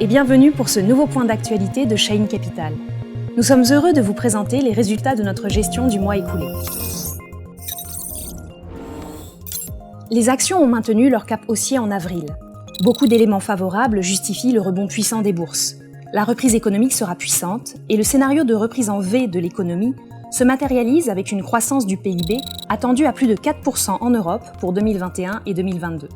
bienvenue pour ce nouveau point d'actualité de Shaheen Capital. Nous sommes heureux de vous présenter les résultats de notre gestion du mois écoulé. Les actions ont maintenu leur cap haussier en avril. Beaucoup d'éléments favorables justifient le rebond puissant des bourses. La reprise économique sera puissante et le scénario de reprise en V de l'économie se matérialise avec une croissance du PIB attendue à plus de 4% en Europe pour 2021 et 2022.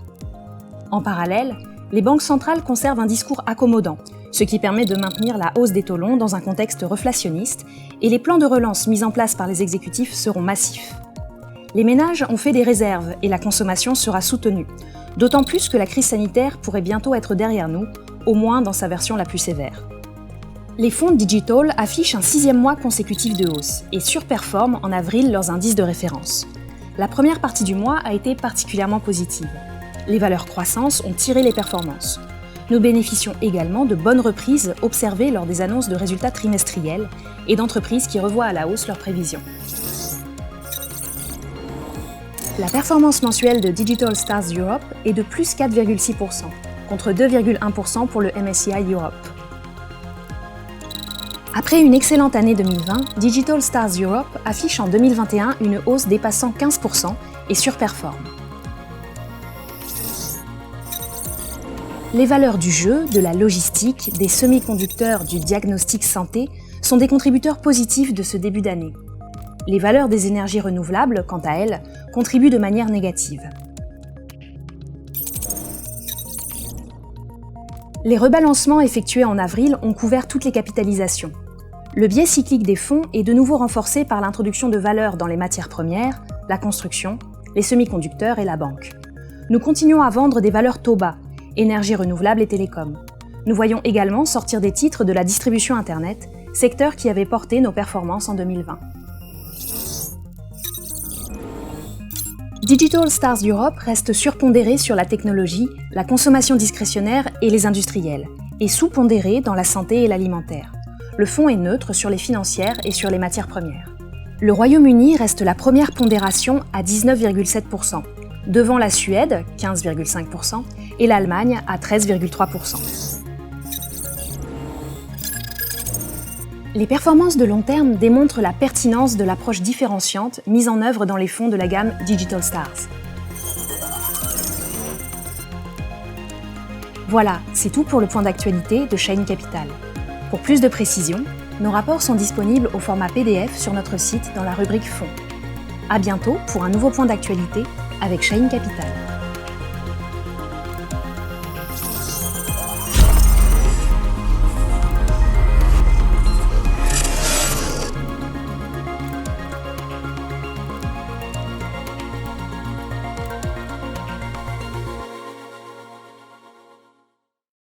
En parallèle, les banques centrales conservent un discours accommodant, ce qui permet de maintenir la hausse des taux longs dans un contexte reflationniste, et les plans de relance mis en place par les exécutifs seront massifs. Les ménages ont fait des réserves et la consommation sera soutenue, d'autant plus que la crise sanitaire pourrait bientôt être derrière nous, au moins dans sa version la plus sévère. Les fonds digital affichent un 6e mois consécutif de hausse et surperforment en avril leurs indices de référence. La première partie du mois a été particulièrement positive. Les valeurs croissance ont tiré les performances. Nous bénéficions également de bonnes reprises observées lors des annonces de résultats trimestriels et d'entreprises qui revoient à la hausse leurs prévisions. La performance mensuelle de Digital Stars Europe est de plus 4,6%, contre 2,1% pour le MSCI Europe. Après une excellente année 2020, Digital Stars Europe affiche en 2021 une hausse dépassant 15% et surperforme. Les valeurs du jeu, de la logistique, des semi-conducteurs, du diagnostic santé sont des contributeurs positifs de ce début d'année. Les valeurs des énergies renouvelables, quant à elles, contribuent de manière négative. Les rebalancements effectués en avril ont couvert toutes les capitalisations. Le biais cyclique des fonds est de nouveau renforcé par l'introduction de valeurs dans les matières premières, la construction, les semi-conducteurs et la banque. Nous continuons à vendre des valeurs taux bas, énergie renouvelable et télécom. Nous voyons également sortir des titres de la distribution Internet, secteur qui avait porté nos performances en 2020. Digital Stars Europe reste surpondéré sur la technologie, la consommation discrétionnaire et les industriels, et sous-pondéré dans la santé et l'alimentaire. Le fonds est neutre sur les financières et sur les matières premières. Le Royaume-Uni reste la première pondération à 19,7%, devant la Suède, 15,5%, et l'Allemagne à 13,3%. Les performances de long terme démontrent la pertinence de l'approche différenciante mise en œuvre dans les fonds de la gamme Digital Stars. Voilà, c'est tout pour le point d'actualité de Shaheen Capital. Pour plus de précisions, nos rapports sont disponibles au format PDF sur notre site dans la rubrique Fonds. À bientôt pour un nouveau point d'actualité avec Shaheen Capital.